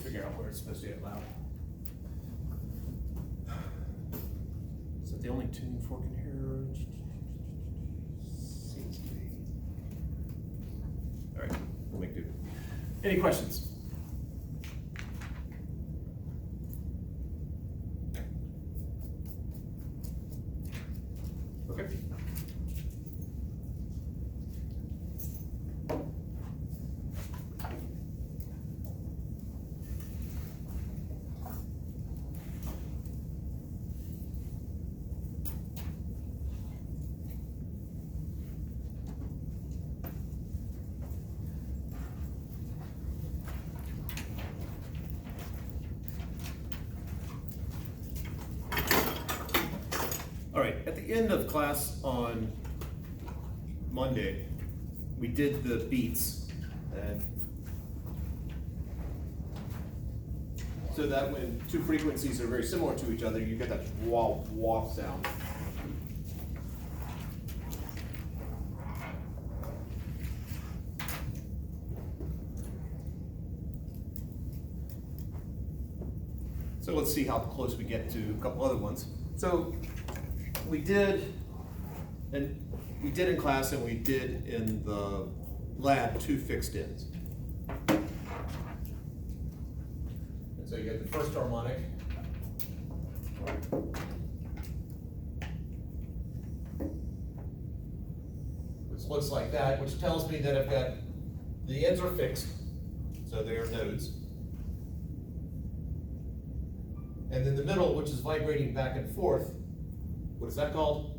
figure out where it's supposed to get loud. Is that the only tuning fork in here? Seems to be. All right, we'll make do. Any questions? Okay. All right, at the end of class on Monday, we did the beats. And so that when two frequencies are very similar to each other, you get that wah wah sound. So let's see how close we get to a couple other ones. So we did in class and we did in the lab two fixed ends. And so you get the first harmonic. Which looks like that, which tells me that I've got the ends are fixed, so they are nodes. And then the middle, which is vibrating back and forth, what is that called?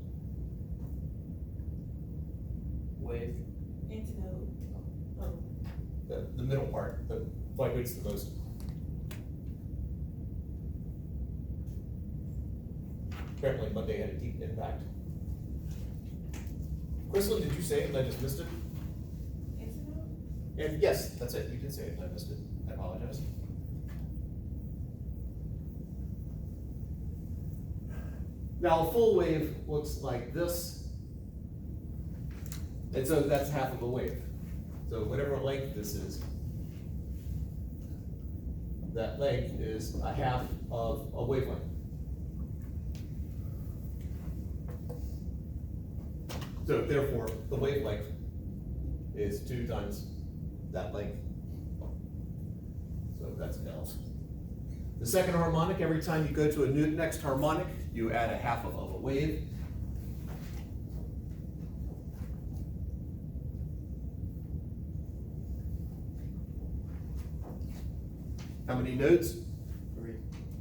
Wave. Antinode. Oh. The middle part that vibrates the most. Apparently Monday had a deep impact. Chrislyn, did you say it and I just missed it? Antinode? And yes, that's it. You did say it and I missed it. I apologize. Now a full wave looks like this. And so that's half of a wave. So whatever length this is, that length is a half of a wavelength. So therefore, the wavelength is 2 times that length. So that's L. The second harmonic, every time you go to a new next harmonic, you add a half of a wave. How many nodes? 3.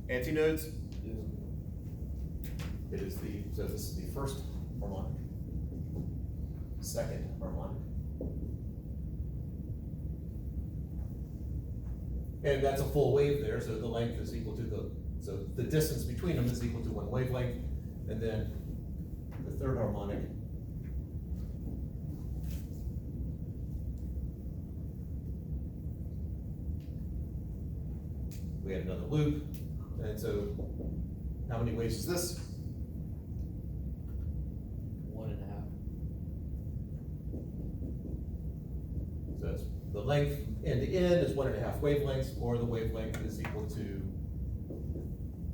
Antinodes? 2. It is so this is the first harmonic, second harmonic. And that's a full wave there, so the length is equal to so the distance between them is equal to 1 wavelength. And then the third harmonic we had another loop. And so how many waves is this? 1.5. So it's the length end to end is 1.5 wavelengths, or the wavelength is equal to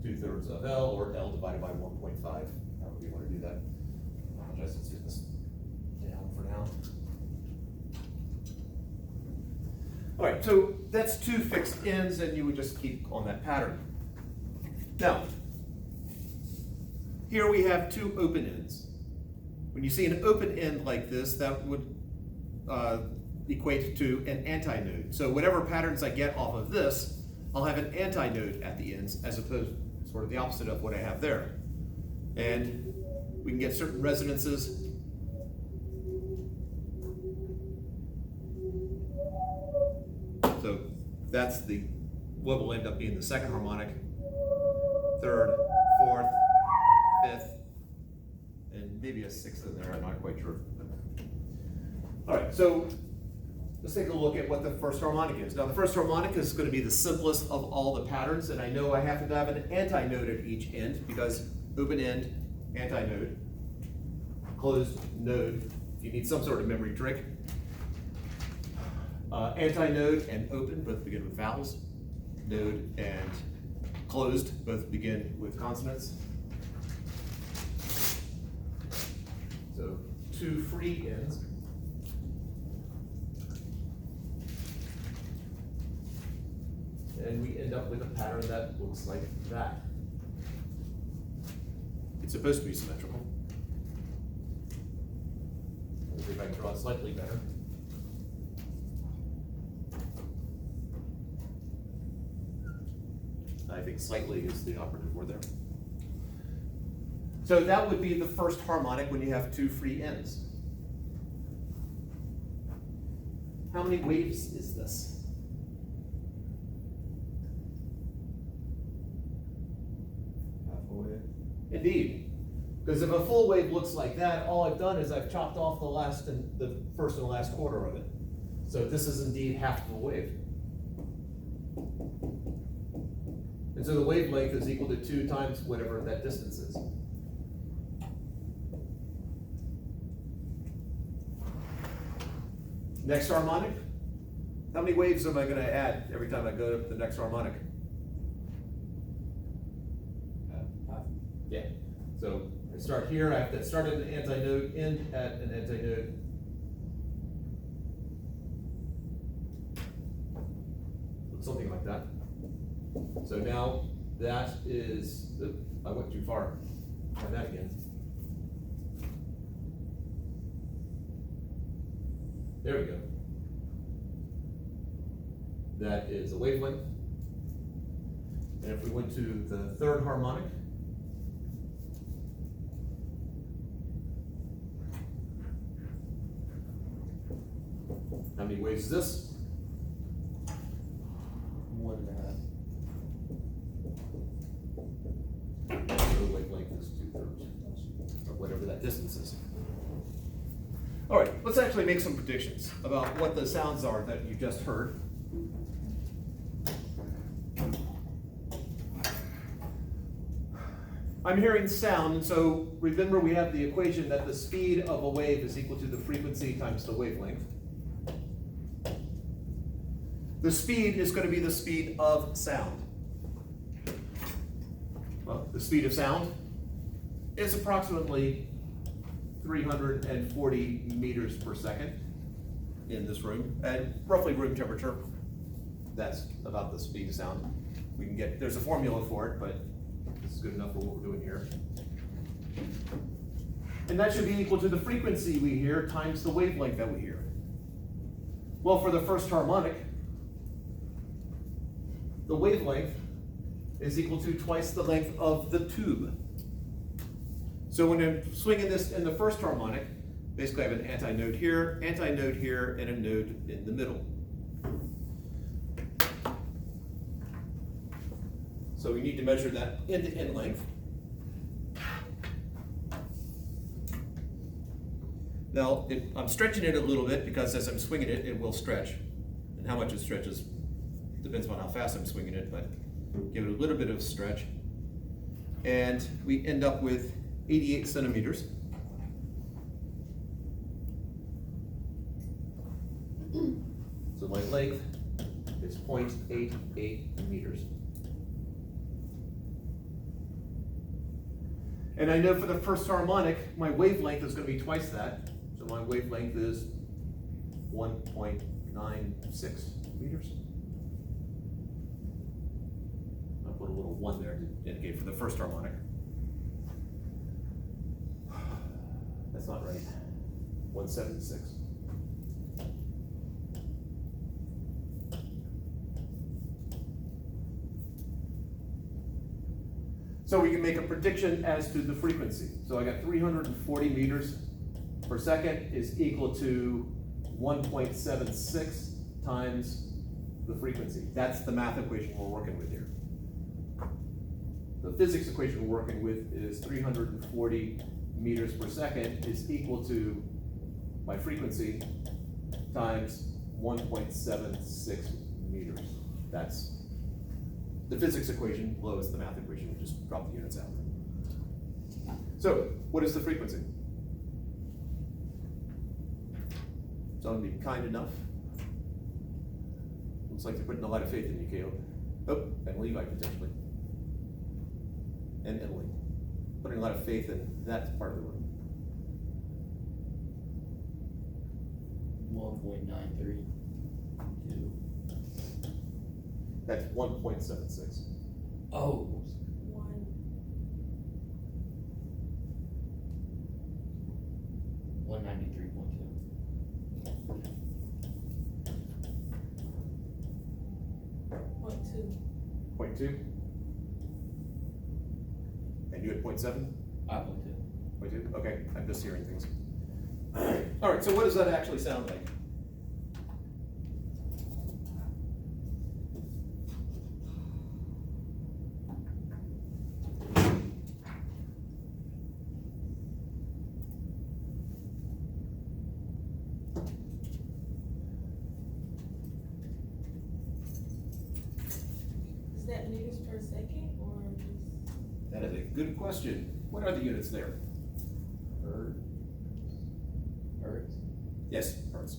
2/3 of L, or L divided by 1.5. However you want to do that. I apologize, let's get this down for now. All right, so that's 2 fixed ends, and you would just keep on that pattern. Now, here we have 2 open ends. When you see an open end like this, that would equate to an antinode. So whatever patterns I get off of this, I'll have an antinode at the ends, as opposed to sort of the opposite of what I have there. And we can get certain resonances. So that's what will end up being the second harmonic, third, fourth, fifth, and maybe a sixth in there, I'm not quite sure. All right, so let's take a look at what the first harmonic is. Now the first harmonic is going to be the simplest of all the patterns, and I know I have to have an antinode at each end because open end, antinode, closed node, if you need some sort of memory trick. Antinode and open both begin with vowels. node and closed both begin with consonants. So 2 free ends. And we end up with a pattern that looks like that. It's supposed to be symmetrical. Let's see if I can draw it slightly better. I think slightly is the operative word there. So that would be the first harmonic when you have 2 free ends. How many waves is this? Indeed. Because if a full wave looks like that, all I've done is I've chopped off the first and last quarter of it. So this is indeed half of a wave. And so the wavelength is equal to 2 times whatever that distance is. Next harmonic. How many waves am I going to add every time I go to the next harmonic? Yeah. So I start here, I have to start at an antinode, end at an antinode. Something like that. So now that is, I went too far. Try that again. There we go. That is a wavelength. And if we went to the third harmonic, how many waves is this? 1.5. The wavelength is 2/3, or whatever that distance is. All right, let's actually make some predictions about what the sounds are that you just heard. I'm hearing sound, and so remember we have the equation that the speed of a wave is equal to the frequency times the wavelength. The speed is going to be the speed of sound. Well, the speed of sound is approximately 340 meters per second in this room, at roughly room temperature. That's about the speed of sound. We can get, there's a formula for it, but this is good enough for what we're doing here. And that should be equal to the frequency we hear times the wavelength that we hear. Well, for the first harmonic, the wavelength is equal to twice the length of the tube. So when I'm swinging this in the first harmonic, basically I have an antinode here, and a node in the middle. So we need to measure that end-to-end length. Now, I'm stretching it a little bit because as I'm swinging it, it will stretch. And how much it stretches depends on how fast I'm swinging it, but give it a little bit of stretch. And we end up with 88 centimeters. So my length is 0.88 meters. And I know for the first harmonic, my wavelength is going to be twice that. So my wavelength is 1.96 meters. I'll put a little 1 there to indicate for the first harmonic. That's not right. 176. So we can make a prediction as to the frequency. So I got 340 meters per second is equal to 1.76 times the frequency. That's the math equation we're working with here. The physics equation we're working with is 340 meters per second is equal to my frequency times 1.76 meters. That's the physics equation below is the math equation. We just drop the units out. So, what is the frequency? Someone be kind enough. Looks like they're putting a lot of faith in you, Caleb. Oh, and Levi potentially. And Italy. Putting a lot of faith in that part of the room. 1.932. That's 1.76. Oh, 1, 193.2. 2. 0.2. And you had 0.7? 5.2. 0.2? Okay, I'm just hearing things. All right, so what does that actually sound like? Is that meters per second or just? That is a good question. What are the units there? Hertz. Yes, hertz.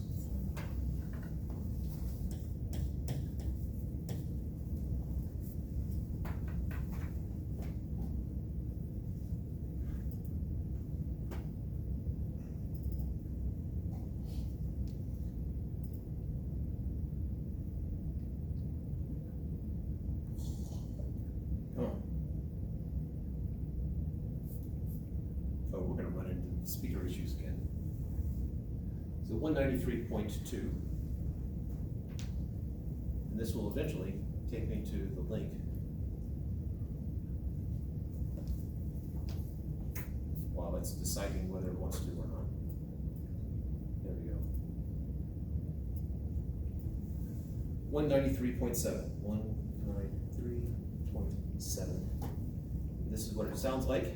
Oh, we're gonna run into speaker issues again. So 193.2. And this will eventually take me to the link. While it's deciding whether it wants to or not. There we go. 193.7. 193.7. This is what it sounds like.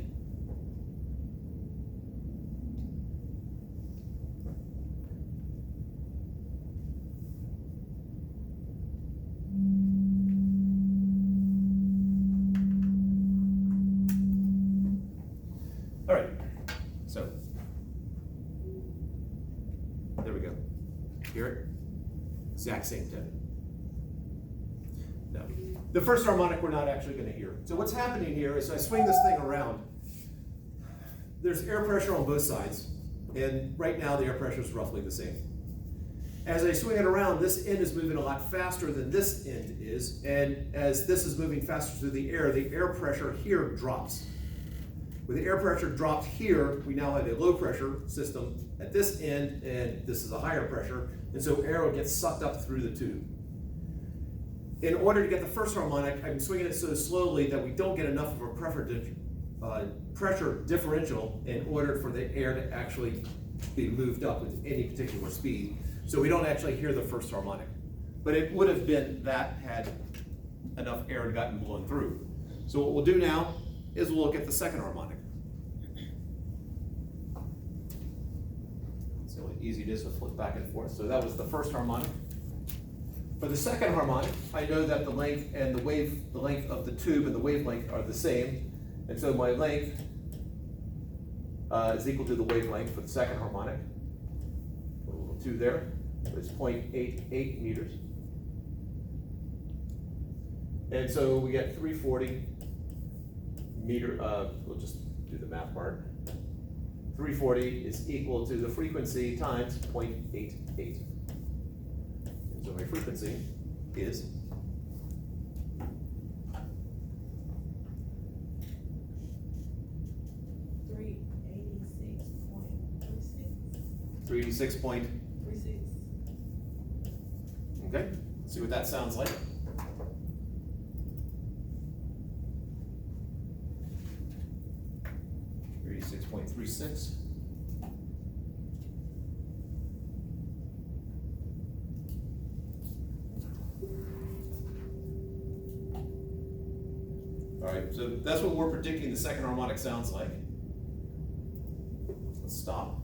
All right, so there we go. Hear it? Exact same tone. Now, the first harmonic we're not actually going to hear. So what's happening here is I swing this thing around. There's air pressure on both sides, and right now the air pressure is roughly the same. As I swing it around, this end is moving a lot faster than this end is, and as this is moving faster through the air pressure here drops. With the air pressure dropped here, we now have a low pressure system at this end, and this is a higher pressure, and so air will get sucked up through the tube. In order to get the first harmonic, I'm swinging it so slowly that we don't get enough of a pressure differential in order for the air to actually be moved up with any particular speed. So we don't actually hear the first harmonic. But it would have been that had enough air gotten blown through. So what we'll do now is we'll look at the second harmonic. So easy it is to flip back and forth. So that was the first harmonic. For the second harmonic, I know that the length and the length of the tube and the wavelength are the same. And so my length is equal to the wavelength for the second harmonic. Put a little 2 there. It's 0.88 meters. And so we get 340 meter, we'll just do the math part. 340 is equal to the frequency times 0.88. And so my frequency is 386.36. Okay, let's see what that sounds like. .36. All right, so that's what we're predicting the second harmonic sounds like. Let's stop.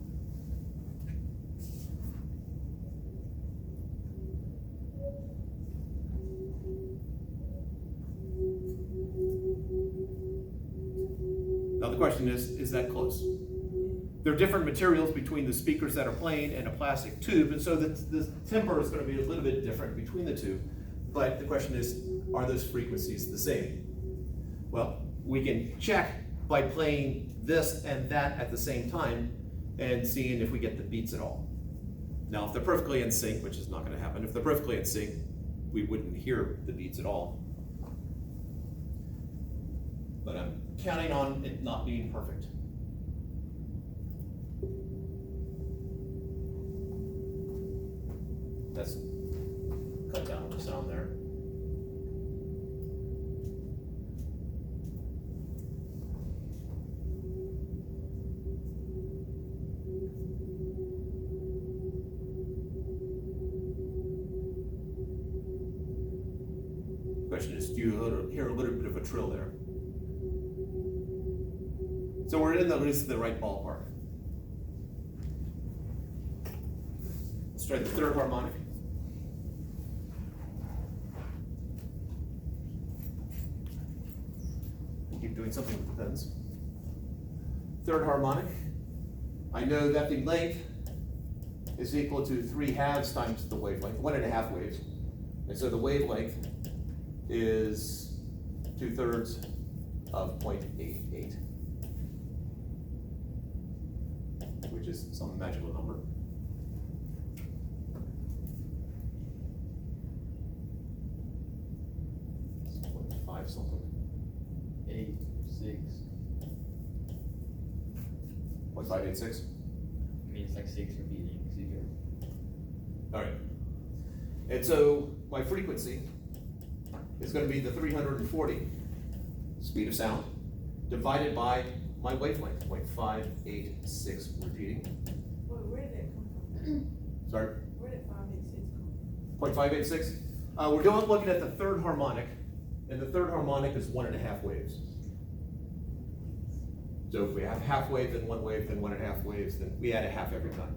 Now the question is that close? There are different materials between the speakers that are playing and a plastic tube, and so the timbre is going to be a little bit different between the two. but the question is, are those frequencies the same? Well, we can check by playing this and that at the same time and seeing if we get the beats at all. Now, if they're perfectly in sync, which is not going to happen, if they're perfectly in sync, we wouldn't hear the beats at all. But I'm counting on it not being perfect. Let's cut down the sound there. Question is, do you hear a little bit of a trill there? So we're in at least the right ballpark. Let's try the third harmonic. Keep doing something with the pens. Third harmonic. I know that the length is equal to 3/2 times the wavelength, 1.5 waves. And so the wavelength is 2/3 of 0.88, which is some magical number. It's 0.5 something. 8, 6. 0.586. I mean, it's like 6 repeating here. All right. And so my frequency is going to be the 340 speed of sound divided by my wavelength, 0.586 repeating. Wait, where did that come from? Sorry, Where did 586 come from? 0.586. We're looking at the third harmonic, and the third harmonic is 1.5 waves. So if we have half wave, then 1 wave, then 1.5 waves, then we add a half every time.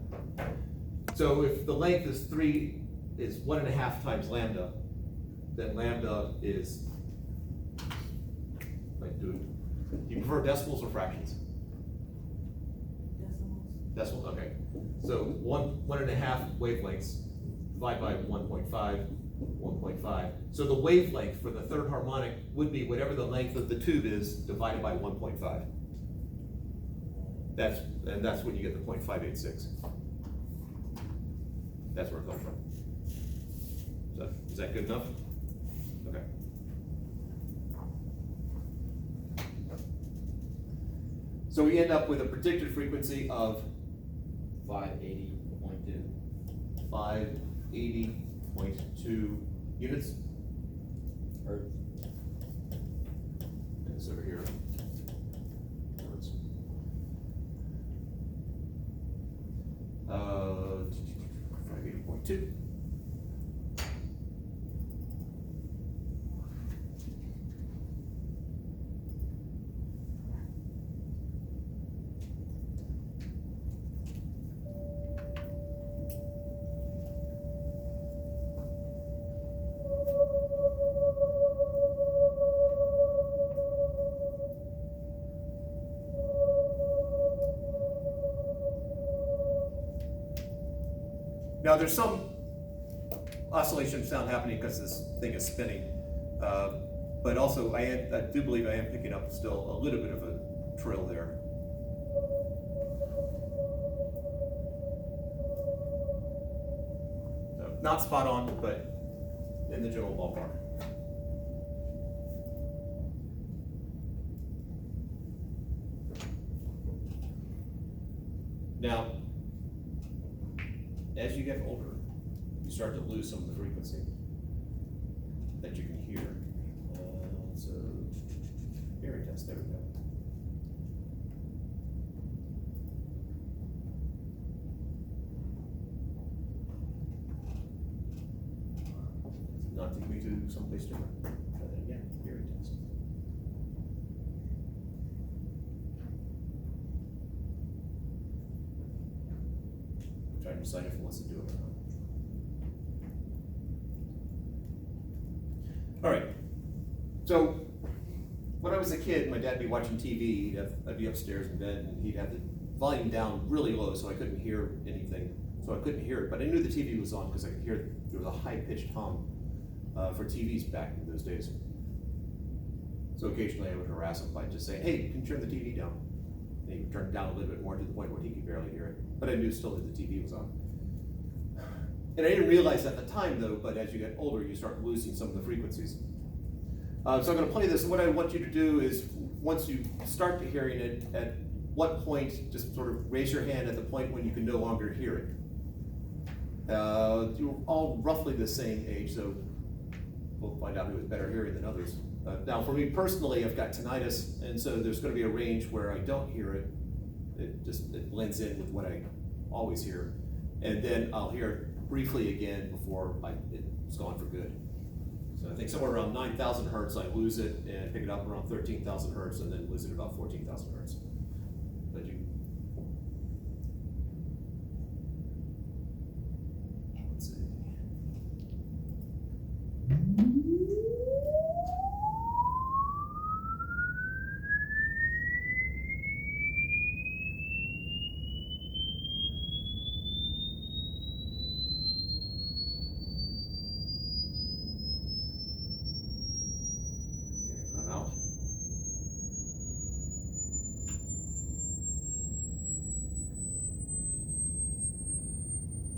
So if the length is 1.5 times lambda, then lambda is, like, do you prefer decimals or fractions? Decimals. Decimals, okay. So 1.5 wavelengths divided by 1.5, 1.5. So the wavelength for the third harmonic would be whatever the length of the tube is divided by 1.5. That's when you get the 0.586. That's where it comes from. So, is that good enough? Okay. So we end up with a predicted frequency of 580.2. 580.2 units. Hertz. And this over here. Hertz. 580.2. Now there's some oscillation sound happening because this thing is spinning, but also I do believe I am picking up still a little bit of a trill there. So, not spot on, but in the general ballpark. Now, as you get older, you start to lose some of the frequency that you can hear. So, hearing test, there we go. Not take me to someplace different. Try that again, hearing test. Trying to decide if it wants to do it or not. All right. So when I was a kid, my dad would be watching TV. I'd be upstairs in bed, and he'd have the volume down really low, so I couldn't hear anything. So I couldn't hear it, but I knew the TV was on because I could hear there was a high-pitched hum for TVs back in those days. So occasionally I would harass him by just saying, hey, can you turn the TV down? And he would turn it down a little bit more to the point where he could barely hear it. But I knew still that the TV was on. And I didn't realize at the time though, but as you get older, you start losing some of the frequencies. So I'm gonna play this, and what I want you to do is, once you start hearing it, at what point, just sort of raise your hand at the point when you can no longer hear it. You're all roughly the same age, so we'll find out who has better hearing than others. Now, for me personally, I've got tinnitus, and so there's going to be a range where I don't hear it. It blends in with what I always hear, and then I'll hear it briefly again before it's gone for good. So I think somewhere around 9,000 hertz, I lose it and pick it up around 13,000 hertz, and then lose it about 14,000 hertz. But you